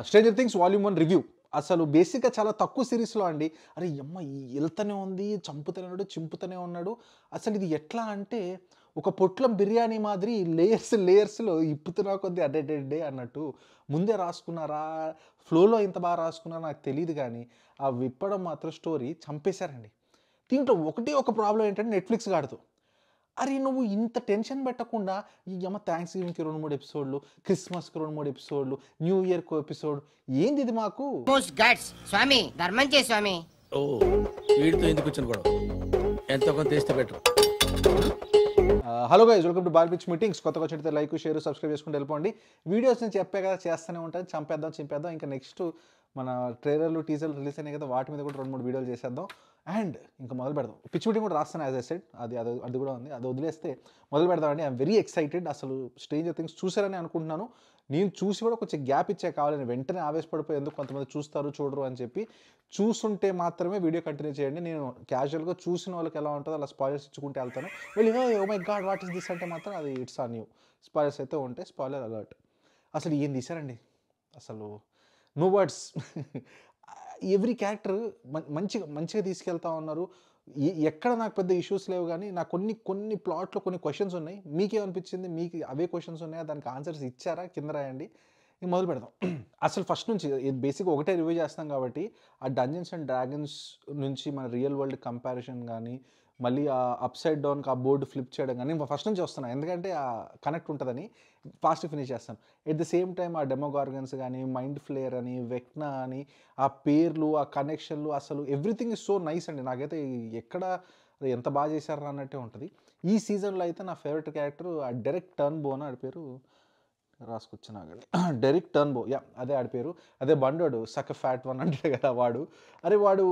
Stranger things volume 1 review. అసలు బేసిక్‌గా చాలా తక్కువ సీరీస్‌లో అండి. అరే యమ్మ! ఎళ్తూనే ఉంది, చంపుతూనే ఉన్నాడు, చింపుతూనే ఉన్నాడు. అసలిది ఎట్లా అంటే, ఒక పొట్లం బిర్యానీ మాదిరి లేయర్స్‌లో ఇప్పుతున్నా కొద్దీ అడెడెడ్డే అన్నట్టు. ముందే రాసుకున్నారా? ఫ్లోలో ఇంత బాగా రాసుకున్నారో నాకు తెలీదు గానీ, ఆ విప్పడం మాత్రం స్టోరీ చంపేశారండి. దీంట్లో ఒకటే ఒక ప్రాబ్లమ్ ఏంటంటే నెట్‌ఫ్లిక్స్ గాడితో. అరే! నువ్వు ఇంత టెన్షన్ పెట్టకుండా ఈ యమ్మ థాంక్స్ గివింగ్‌కి 2, 3 ఎపిసోడ్‌లు, క్రిస్మస్‌కి 2, 3 ఎపిసోడ్‌లు, న్యూ ఇయర్‌కో ఎపిసోడ్ ఏందిది మాకు? మోస్ట్ గట్స్ స్వామి ధర్మం చే స్వామి. ఓ వీడితో ఎందుకు వచ్చిన గొడవ ఎంతో కొంత వేస్తే better. Hello guys, welcome to ball pitch meetings. కొత్తగా వచ్చినట్లయితే లైక్, షేర్, సబ్స్క్రైబ్ చేసుకుంటూ వెళ్ళిపోండి. వీడియోస్ నేను చెప్పే కదా చేస్తూనే ఉంటాను. చంపేద్దాం, చింపేద్దాం. ఇంకా నెక్స్ట్ మన ట్రైలర్లు, టీజర్లు రిలీజ్ అయినాయి కదా, వాటి మీద కూడా 2, 3 వీడియోలు చేసేద్దాం. అండ్ ఇంకా మొదలు పెడదాం. పిచ్ మీటింగ్ కూడా రాస్తాను యాజ్ ఐ సెడ్. అది కూడా ఉంది. అది వదిలేస్తే మొదలు పెడదామండి. I'm very excited. అసలు స్ట్రేంజర్ థింగ్స్ చూసారని అనుకుంటున్నాను. నేను చూసి కూడా కొంచెం గ్యాప్ ఇచ్చే కావాలని వెంటనే ఆవేశపడిపోయి ఎందుకు కొంతమంది చూస్తారు చూడరు అని చెప్పి చూసుంటే మాత్రమే వీడియో కంటిన్యూ చేయండి. నేను క్యాజువల్గా చూసిన వాళ్ళకి ఎలా ఉంటుందో అలా స్పాయిలర్స్ ఇచ్చుకుంటూ వెళ్తాను. వెళ్ళి oh my God what is this అంటే మాత్రం అది ఇట్స్ ఆన్ యూ. స్పాయిలర్స్ అయితే ఉంటాయి. Spoiler alert. అసలు ఏం తీశారండి అసలు, నో వర్డ్స్. ఎవ్రీ క్యారెక్టర్ మంచిగా తీసుకెళ్తా ఉన్నారు. ఎక్కడ నాకు పెద్ద ఇష్యూస్ లేవు కానీ నాకు కొన్ని ప్లాట్లో కొన్ని క్వశ్చన్స్ ఉన్నాయి. మీకేమనిపించింది? మీకు అవే క్వశ్చన్స్ ఉన్నాయా? దానికి ఆన్సర్స్ ఇచ్చారా? కింద రాయండి. ఇంక మొదలు పెడదాం. అసలు ఫస్ట్ నుంచి బేసిక్గా ఒకటే రివ్యూ చేస్తాం కాబట్టి ఆ డంజన్స్ అండ్ డ్రాగన్స్ నుంచి మన రియల్ వరల్డ్ కంపారిజన్ కానీ, మళ్ళీ ఆ అప్సైడ్ డౌన్కి ఆ బోర్డు ఫ్లిప్ చేయడం కానీ ఫస్ట్ నుంచి వస్తున్నాను. ఎందుకంటే ఆ కనెక్ట్ ఉంటుందని ఫాస్ట్ ఫినిష్ చేస్తాను. ఎట్ ద సేమ్ టైం ఆ డెమోగార్గన్స్ కానీ, మైండ్ ఫ్లేయర్ అని, వెక్నా అని, ఆ పేర్లు, ఆ కనెక్షన్లు, అసలు ఎవ్రీథింగ్ ఇస్ సో నైస్ అండి. నాకైతే ఎక్కడ ఎంత బాగా చేశారా అన్నట్టే ఉంటుంది. ఈ సీజన్లో అయితే నా ఫేవరెట్ క్యారెక్టర్ ఆ డెరెక్ టర్న్బో ఆడి పేరు రాసుకొచ్చినా కానీ డెరిక్ టర్న్బో, అదే ఆడి పేరు. అదే బండోడు సక్క ఫ్యాట్ వన్ అంటాడు కదా వాడు. అరే వాడు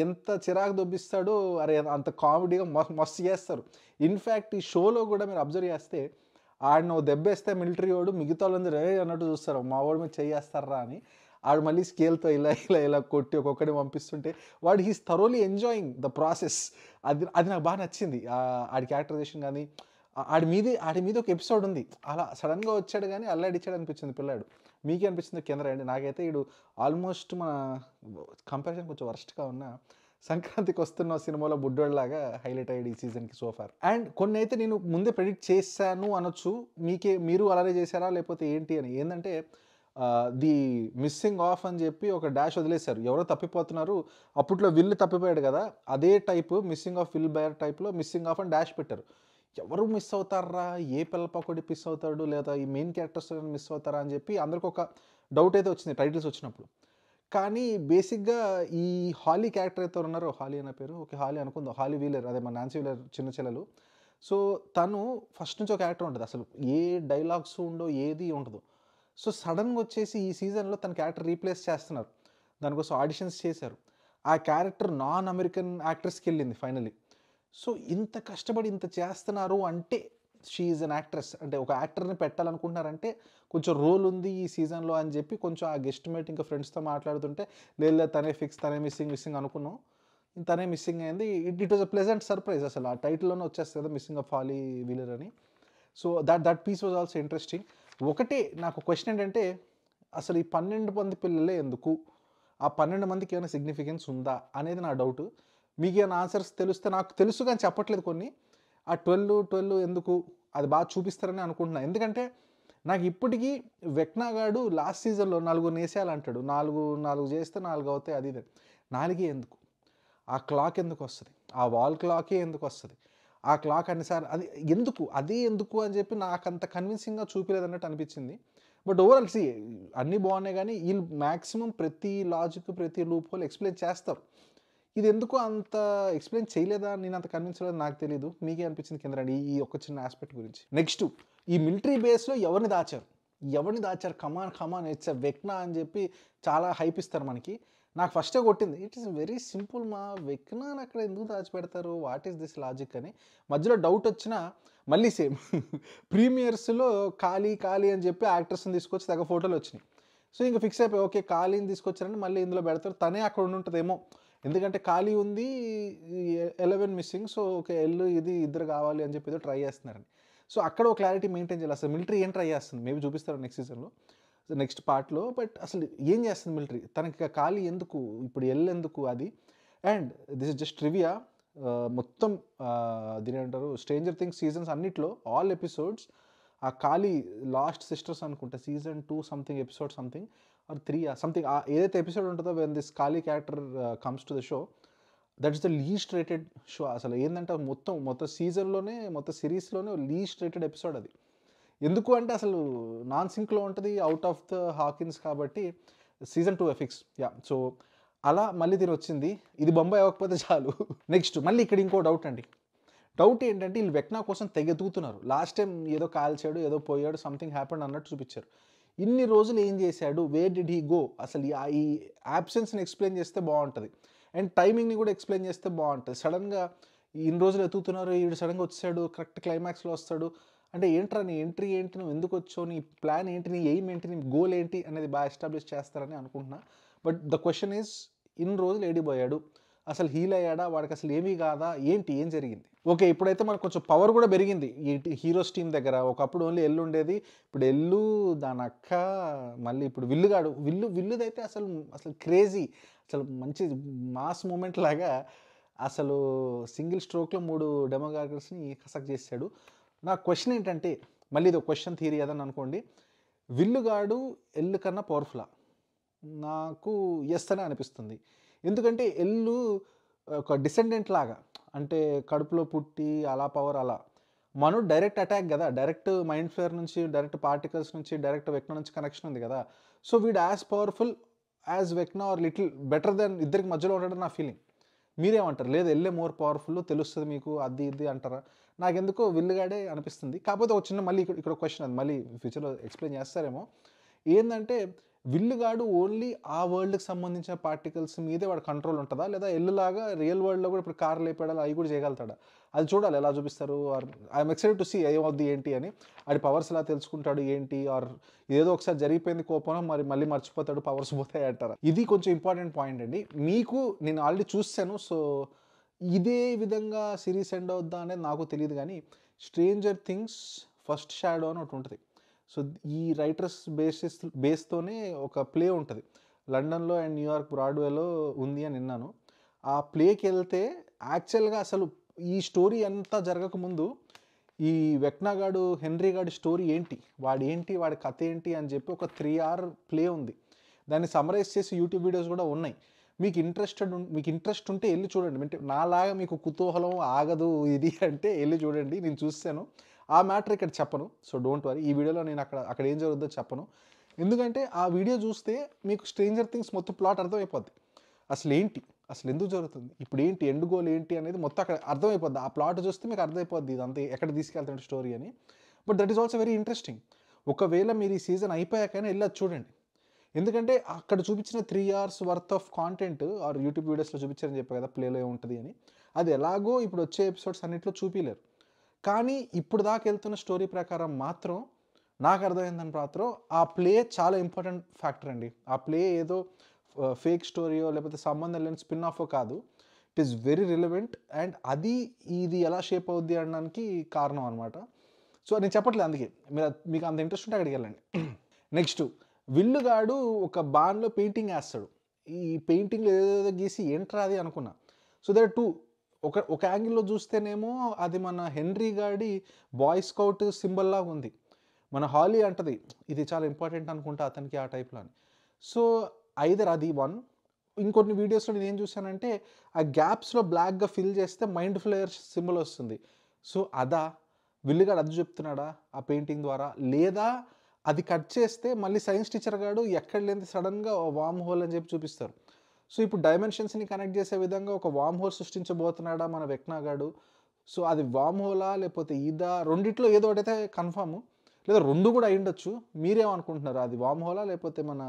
ఎంత చిరాకు దొబ్బిస్తాడో, అరే అంత కామెడీగా మస్తు చేస్తారు. ఇన్ఫ్యాక్ట్ ఈ షోలో కూడా మీరు అబ్జర్వ్ చేస్తే ఆడిని ఓ దెబ్బేస్తే మిలిటరీ వాడు మిగతా వాళ్ళందరూ రే అన్నట్టు చూస్తారు, మా వాడు మీద చేయేస్తారా అని. ఆడు మళ్ళీ స్కేల్తో ఇలా కొట్టి ఒక్కొక్కడిని పంపిస్తుంటే వాడు he's thoroughly enjoying the process. అది నాకు బాగా నచ్చింది. ఆడి క్యారెక్టరైజేషన్ కానీ, ఆడి మీద ఒక ఎపిసోడ్ ఉంది. అలా సడన్గా వచ్చాడు కానీ అల్లాడిచ్చాడు అనిపించింది పిల్లాడు. మీకే అనిపించింది కింద రండి. నాకైతే వీడు ఆల్మోస్ట్ మన కంపారిజన్ కొంచెం వర్స్ట్గా ఉన్న సంక్రాంతికి వస్తున్న సినిమాలో బుడ్డోళ్ళలాగా హైలైట్ అయ్యాడు ఈ సీజన్కి సోఫార్. అండ్ కొన్ని అయితే నేను ముందే ప్రెడిక్ట్ చేశాను అనొచ్చు. మీరు అలానే చేశారా లేకపోతే ఏంటి అని. ఏంటంటే ది మిస్సింగ్ ఆఫ్ అని చెప్పి ఒక డాష్ వదిలేశారు. ఎవరో తప్పిపోతున్నారు. అప్పట్లో విల్ తప్పిపోయాడు కదా, అదే type missing of will buyer టైప్లో మిస్సింగ్ ఆఫ్ అని డాష్ పెట్టారు. ఎవరు మిస్ అవుతారా? ఏ పిల్ల పకోడి మిస్ అవుతాడు, లేదా ఈ మెయిన్ క్యారెక్టర్స్ మిస్ అవుతారా అని చెప్పి అందరికి ఒక డౌట్ అయితే వచ్చింది టైటిల్స్ వచ్చినప్పుడు. కానీ బేసిక్గా ఈ హాలీ క్యారెక్టర్ అయితే ఉన్నారో, హాలీ అనే పేరు, ఓకే హాలీ అనుకుందాం, హాలీ వీలర్, అదే మన నాన్సీ వీలర్ చిన్న చెల్లెలు. సో తను ఫస్ట్ నుంచి ఒక క్యారెక్టర్ ఉంటుంది. అసలు ఏ డైలాగ్స్ ఉండో ఏది ఉండదు. సో సడన్గా వచ్చేసి ఈ సీజన్లో తన క్యారెక్టర్ రీప్లేస్ చేస్తున్నారు. దానికోసం ఆడిషన్స్ చేశారు. ఆ క్యారెక్టర్ నాన్ అమెరికన్ యాక్ట్రెస్కి వెళ్ళింది ఫైనలీ. సో ఇంత కష్టపడి ఇంత చేస్తున్నారు అంటే షీ ఈజ్ అన్ యాక్ట్రెస్. అంటే ఒక యాక్టర్ని పెట్టాలనుకుంటున్నారంటే కొంచెం రోల్ ఉంది ఈ సీజన్లో అని చెప్పి కొంచెం ఆ గెస్ట్ మేట్ ఇంకా ఫ్రెండ్స్తో మాట్లాడుతుంటే లేదు తనే ఫిక్స్, తనే మిస్సింగ్ అనుకున్నాం. తనే మిస్సింగ్ అయింది. It was a pleasant surprise. అసలు ఆ టైటిల్లోనే వచ్చేస్తుంది కదా మిస్సింగ్ ఆఫ్ హాలీ వీలర్ అని. So that piece was also interesting. ఒకటే నాకు క్వశ్చన్ ఏంటంటే, అసలు ఈ 12 మంది పిల్లలే ఎందుకు? ఆ 12 మందికి ఏమైనా సిగ్నిఫికెన్స్ ఉందా అనేది నా డౌట్. మీకు ఏమైనా ఆన్సర్స్ తెలిస్తే, నాకు తెలుసు కానీ చెప్పట్లేదు కొన్ని. ఆ 12 ఎందుకు అది బాగా చూపిస్తారని అనుకుంటున్నాను. ఎందుకంటే నాకు ఇప్పటికీ వెక్నాగాడు లాస్ట్ సీజన్లో 4 నేసేయాలంటాడు. 4 చేస్తే 4 అవుతాయి అది ఇది. 4 ఎందుకు? ఆ క్లాక్ ఎందుకు వస్తుంది? ఆ వాల్ క్లాకే ఎందుకు వస్తుంది? ఆ క్లాక్ అన్నిసార్లు అది ఎందుకు? అదే ఎందుకు అని చెప్పి నాకు అంత కన్విన్సింగ్గా చూపించలేదు అన్నట్టు అనిపించింది. బట్ ఓవరాల్ అన్నీ బాగున్నాయి కానీ వీళ్ళు మ్యాక్సిమం ప్రతి లాజిక్, ప్రతి లూప్ హోల్ ఎక్స్ప్లెయిన్ చేస్తారు. ఇది ఎందుకు అంత ఎక్స్ప్లెయిన్ చేయలేదా, నేను అంత కన్విన్స్ అవ్వలేదు, నాకు తెలియదు. మీకే అనిపించింది కింద రండి ఈ ఒక చిన్న ఆస్పెక్ట్ గురించి. నెక్స్ట్, ఈ మిలిటరీ బేస్లో ఎవరిని దాచారు? కమాన్ ఇట్స్ వెక్నా అని చెప్పి చాలా హైప్ ఇస్తారు మనకి. నాకు ఫస్టే కొట్టింది, ఇట్ ఈస్ వెరీ సింపుల్ మా, వెక్నాని అక్కడ ఎందుకు దాచిపెడతారు, వాట్ ఈస్ దిస్ లాజిక్ అని. మధ్యలో డౌట్ వచ్చినా మళ్ళీ సేమ్ ప్రీమియర్స్లో ఖాళీ అని చెప్పి యాక్టర్స్ని తీసుకొచ్చి తెగ ఫోటోలు వచ్చినాయి. సో ఇంకా ఫిక్స్ అయిపోయి ఓకే ఖాళీని తీసుకొచ్చారని మళ్ళీ ఇందులో పెడతారు, తనే అక్కడ ఉంటుందేమో. ఎందుకంటే ఖాళీ ఉంది, 11 మిస్సింగ్, సో ఓకే ఇది ఇద్దరు కావాలి అని చెప్పి ఏదో ట్రై చేస్తున్నారని. సో అక్కడ ఒక క్లారిటీ మెయింటైన్ చేయాలి. అసలు మిలిటరీ ఏం ట్రై చేస్తుంది, మేబీ చూపిస్తారు నెక్స్ట్ సీజన్లో. నెక్స్ట్ పార్ట్లో. బట్ అసలు ఏం చేస్తుంది మిలిటరీ, తనకి ఖాళీ ఎందుకు, ఇప్పుడు ఎందుకు అది. And this is just trivia. మొత్తం దీని ఏమంటారు, స్ట్రేంజర్ థింగ్స్ సీజన్స్ అన్నిట్లో ఆల్ ఎపిసోడ్స్ ఆ ఖాళీ లాస్ట్ సిస్టర్స్ అనుకుంటా, season 2 something episode something or 3 something, ఏదైతే ఎపిసోడ్ ఉంటుందో వెన్ దిస్ ఖాళీ character comes to the show, that is the least rated show. అసలు ఏంటంటే మొత్తం సీజన్లోనే, మొత్తం సిరీస్లోనే లీస్ట్ రేటెడ్ ఎపిసోడ్ అది. ఎందుకు అంటే అసలు నాన్ సింక్లో ఉంటుంది, అవుట్ ఆఫ్ ద హాకిన్స్ కాబట్టి సీజన్ 2 ఎఫిక్స్. సో అలా మళ్ళీ దీని వచ్చింది. ఇది బొంబాయి అవ్వకపోతే చాలు. నెక్స్ట్ మళ్ళీ ఇక్కడ ఇంకో డౌట్ అండి. డౌట్ ఏంటంటే వీళ్ళు వెక్నా కోసం తెగెతుకుతున్నారు. లాస్ట్ టైం ఏదో కాల్చాడు, ఏదో పోయాడు, సంథింగ్ హ్యాపెండ్ అన్నట్టు చూపించారు. ఇన్ని రోజులు ఏం చేశాడు, వేర్ డిడ్ హీ గో, అసలు ఈ యాబ్సెన్స్ని ఎక్స్ప్లెయిన్ చేస్తే బాగుంటుంది. అండ్ టైమింగ్ని కూడా ఎక్స్ప్లెయిన్ చేస్తే బాగుంటుంది. సడన్గా ఇన్ని రోజులు ఎత్తుతున్నారు, వీడు సడన్గా వచ్చాడు, కరెక్ట్ క్లైమాక్స్లో వస్తాడు అంటే ఏంట్రా నీ ఎంట్రీ ఏంటి, నువ్వు ఎందుకు వచ్చావు, నీ ప్లాన్ ఏంటి, నీ ఎయిమ్ ఏంటి, నీ గోల్ ఏంటి అనేది బాగా ఎస్టాబ్లిష్ చేస్తారని అనుకుంటున్నా. బట్ ద క్వశ్చన్ ఈజ్, ఇన్ని రోజులు ఏడిపోయాడు, అసలు హీల్ అయ్యాడా, వాడికి అసలు ఏమీ కాదా, ఏంటి, ఏం జరిగింది. ఓకే, ఇప్పుడైతే మనకు కొంచెం పవర్ కూడా పెరిగింది ఈ హీరోస్ టీం దగ్గర. ఒకప్పుడు ఓన్లీ ఎల్లు ఉండేది, ఇప్పుడు ఎల్లు, దాని అక్క, మళ్ళీ ఇప్పుడు విల్లుగాడు. విల్లుదైతే అసలు క్రేజీ, అసలు మంచి మాస్ మూమెంట్ లాగా అసలు సింగిల్ స్ట్రోక్లో 3 డెమోగార్గర్స్ని కసక్ చేశాడు. నా క్వశ్చన్ ఏంటంటే, మళ్ళీ ఇది ఒక క్వశ్చన్ థియరీ అదని అనుకోండి, విల్లుగాడు ఎల్లు కన్నా పవర్ఫుల్లా? నాకు ఎస్ అని అనిపిస్తుంది. ఎందుకంటే ఎల్లు ఒక డిసెండెంట్ లాగా, అంటే కడుపులో పుట్టి అలా పవర్ అలా. మను డైరెక్ట్ అటాక్ కదా, డైరెక్ట్ మైండ్ ఫ్లేయర్ నుంచి, డైరెక్ట్ పార్టికల్స్ నుంచి, డైరెక్ట్ వెక్నా నుంచి కనెక్షన్ ఉంది కదా. సో వీడు as powerful as Vecna or little better than ఇద్దరికి మధ్యలో ఉండడం నా ఫీలింగ్. మీరేమంటారు? లేదు ఎల్లే మోర్ పవర్ఫుల్, తెలుస్తుంది మీకు, అది ఇది అంటారా? నాకెందుకో విల్లుగాడే అనిపిస్తుంది. కాకపోతే ఒక చిన్న మళ్ళీ ఇక్కడ క్వశ్చన్, అది మళ్ళీ ఫ్యూచర్లో ఎక్స్ప్లెయిన్ చేస్తారేమో. ఏంటంటే విల్లుగాడు ఓన్లీ ఆ వరల్డ్కి సంబంధించిన పార్టికల్స్ మీదే వాడు కంట్రోల్ ఉంటుందా, లేదా ఎల్లులాగా రియల్ వరల్డ్లో కూడా ఇప్పుడు కార్ లేపడాలి అవి కూడా చేయగలుగుతాడా? అది చూడాలి ఎలా చూపిస్తారు. Or I'm excited to see ఏమవుద్ది ఏంటి అని. ఆడి పవర్స్ ఎలా తెలుసుకుంటాడు ఏంటి, ఆర్ ఏదో ఒకసారి జరిగిపోయింది కోపం, మళ్ళీ మర్చిపోతాడు, పవర్స్ పోతాయి అంటారా? ఇది కొంచెం ఇంపార్టెంట్ పాయింట్ అండి. మీకు నేను ఆల్రెడీ చూసాను, సో ఇదే విధంగా సిరీస్ ఎండ్ అవుద్దా అనేది నాకు తెలియదు. కానీ స్ట్రేంజర్ థింగ్స్ ఫస్ట్ షాడో అని ఒకటి ఉంటుంది. సో ఈ రైటర్స్ బేస్తోనే ఒక ప్లే ఉంటుంది లండన్లో అండ్ న్యూయార్క్ బ్రాడ్వేలో ఉంది అని విన్నాను. ఆ ప్లేకి వెళ్తే యాక్చువల్గా అసలు ఈ స్టోరీ అంతా జరగకముందు ఈ వెక్నాగాడు హెన్రీ గాడి స్టోరీ ఏంటి, వాడి కథ ఏంటి అని చెప్పి ఒక 3 hour ప్లే ఉంది. దాన్ని సమరైజ్ చేసి యూట్యూబ్ వీడియోస్ కూడా ఉన్నాయి. మీకు ఇంట్రెస్ట్ ఉంటే వెళ్ళి చూడండి. అంటే నాలాగా మీకు కుతూహలం ఆగదు ఇది అంటే వెళ్ళి చూడండి. నేను చూస్తాను, ఆ మ్యాటర్ ఇక్కడ చెప్పను. సో డోంట్ వరీ, ఈ వీడియోలో నేను అక్కడ ఏం జరుగుతుందో చెప్పను. ఎందుకంటే ఆ వీడియో చూస్తే మీకు స్ట్రేంజర్ థింగ్స్ మొత్తం ప్లాట్ అర్థమైపోద్ది. అసలు ఎందుకు జరుగుతుంది, ఇప్పుడు ఏంటి, ఎండ్ గోల్ ఏంటి అనేది మొత్తం అక్కడ అర్థమైపోద్ది. ఆ ప్లాట్ చూస్తే మీకు అర్థమైపోద్ది ఇదంతా ఎక్కడ తీసుకెళ్తాడు స్టోరీ అని. But that is also very interesting. ఒకవేళ మీరు ఈ సీజన్ అయిపోయాకైనా వెళ్ళి అది చూడండి. ఎందుకంటే అక్కడ చూపించిన 3 hours worth of content or YouTube వీడియోస్లో చూపించారని చెప్పారు కదా ప్లేలో ఏముంటుంది అని, అది ఎలాగో ఇప్పుడు వచ్చే ఎపిసోడ్స్ అన్నింటిలో చూపించలేరు. కానీ ఇప్పుడు దాకా వెళ్తున్న స్టోరీ ప్రకారం మాత్రం నాకు అర్థమైందని మాత్రం ఆ ప్లే చాలా ఇంపార్టెంట్ ఫ్యాక్టర్ అండి. ఆ ప్లే ఏదో ఫేక్ స్టోరీయో లేకపోతే సంబంధం లేని స్పిన్ ఆఫ్ కాదు, it is very relevant. And ఇది ఎలా షేప్ అవుద్ది అనడానికి కారణం అనమాట. సో నేను చెప్పట్లేదు, అందుకే మీకు అంత ఇంట్రెస్ట్ ఉంటే అక్కడికి వెళ్ళండి. నెక్స్ట్ విల్లుగాడు ఒక బాన్లో పెయింటింగ్ వేస్తాడు. ఈ పెయింటింగ్లో ఏదేదో గీసి ఏంట్రా అది అనుకున్నా. సో దర్ 2 ఒక యాంగిల్లో చూస్తేనేమో అది మన హెన్రీ గాడి బాయ్ స్కౌట్ సింబల్ లాగా ఉంది. మన హాలీ అంటది ఇది చాలా ఇంపార్టెంట్ అనుకుంటా అతనికి ఆ టైప్లో అని. సో ఐదర్ అది 1. ఇంకొన్ని వీడియోస్లో నేను ఏం చూసానంటే ఆ గ్యాప్స్లో బ్లాక్గా ఫిల్ చేస్తే మైండ్ ఫ్లేయర్ సింబల్ వస్తుంది. సో విల్లుగాడు అది చెప్తున్నాడా ఆ పెయింటింగ్ ద్వారా, లేదా అది కట్ చేస్తే మళ్ళీ సైన్స్ టీచర్ గాడు ఎక్కడ లేని సడన్గా వామ్ హోల్ అని చెప్పి చూపిస్తారు. సో ఇప్పుడు డైమెన్షన్స్ని కనెక్ట్ చేసే విధంగా ఒక వామ్ హోల్ సృష్టించబోతున్నాడా మన వెక్నాగాడు. సో అది వామ్ హోలా లేకపోతే రెండిట్లో ఏదో ఒకటైతే కన్ఫామ్, లేదా 2 కూడా అయి ఉండొచ్చు. మీరేమనుకుంటున్నారు, అది వామ్ హోలా లేకపోతే మన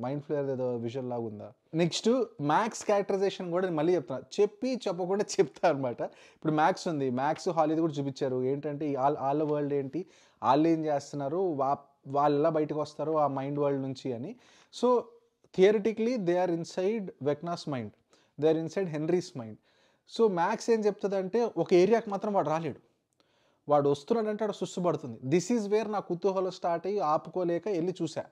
మైండ్ ఫ్లేయర్ ఏదో విజువల్ లాగా ఉందా? నెక్స్ట్ మ్యాక్స్ క్యారెక్టరైజేషన్ కూడా నేను మళ్ళీ చెప్పకుండా చెప్తా అనమాట. ఇప్పుడు మ్యాక్స్ ఉంది, మ్యాక్స్ హాలీది కూడా చూపించారు. ఏంటంటే వాళ్ళ వరల్డ్ ఏంటి, వాళ్ళు ఏం చేస్తున్నారు, వాళ్ళు ఎలా బయటకు వస్తారు ఆ మైండ్ వరల్డ్ నుంచి అని. So theoretically they are inside Vecna's mind, they are inside Henry's mind. So Max ఏం చెప్తుందంటే ఒక ఏరియాకి మాత్రం వాడు రాలేడు, వాడు వస్తున్నాడంటే వాడు సుస్సుపడుతుంది. దిస్ ఈజ్ వేర్ నా కుతూహలం స్టార్ట్ అయ్యి ఆపుకోలేక వెళ్ళి చూసా.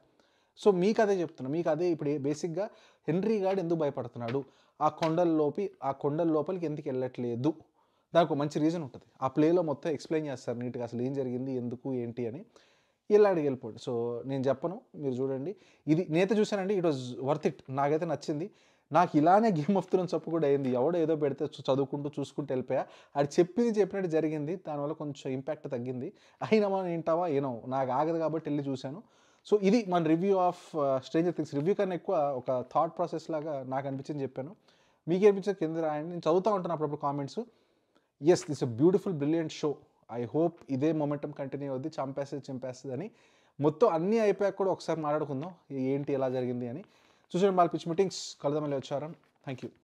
సో మీకు అదే చెప్తున్నా, మీకు అదే ఇప్పుడు బేసిక్గా హెన్రీ గాడు ఎందుకు భయపడుతున్నాడు, ఆ కొండల లోపలికి ఎందుకు వెళ్ళట్లేదు, దానికి ఒక మంచి రీజన్ ఉంటుంది. ఆ ప్లేలో మొత్తం ఎక్స్ప్లెయిన్ చేస్తారు నీట్గా, అసలు ఏం జరిగింది, ఎందుకు ఏంటి అని. ఇలా అడిగి వెళ్ళిపోండి. సో నేను చెప్పను, మీరు చూడండి. ఇది నేనైతే చూశానండి, ఇట్ వాజ్ వర్త్ ఇట్, నాకైతే నచ్చింది. నాకు ఇలానే గేమ్ ఆఫ్ థ్రోన్స్ అప్పుడు కూడా అయింది, ఎవడో ఏదో పెడితే చదువుకుంటూ చూసుకుంటూ వెళ్ళిపోయా, అది చెప్పినట్టు జరిగింది, దానివల్ల కొంచెం ఇంపాక్ట్ తగ్గింది. అయినా మనం ఏంటావా ఏనో, నాకు ఆగదు కాబట్టి వెళ్ళి చూశాను. సో ఇది మన review of stranger things. Review కన్నా ఎక్కువ ఒక థాట్ ప్రాసెస్ లాగా నాకు అనిపించింది చెప్పాను. మీకు ఏనిపించింది కింద రాయండి, నేను చదువుతూ ఉంటాను అప్పుడప్పుడు comments. Yes, this a beautiful brilliant show. I hope ఇదే మొమెంటం కంటిన్యూ అవుద్ది, చింపేస్తుంది అని. మొత్తం అన్నీ అయిపోయాక కూడా ఒకసారి మాట్లాడుకుందాం ఏంటి ఎలా జరిగింది అని. చూసాడు బాల్ పిచ్ మీటింగ్స్, కలుద్దాం మళ్ళీ వచ్చారు. Thank you.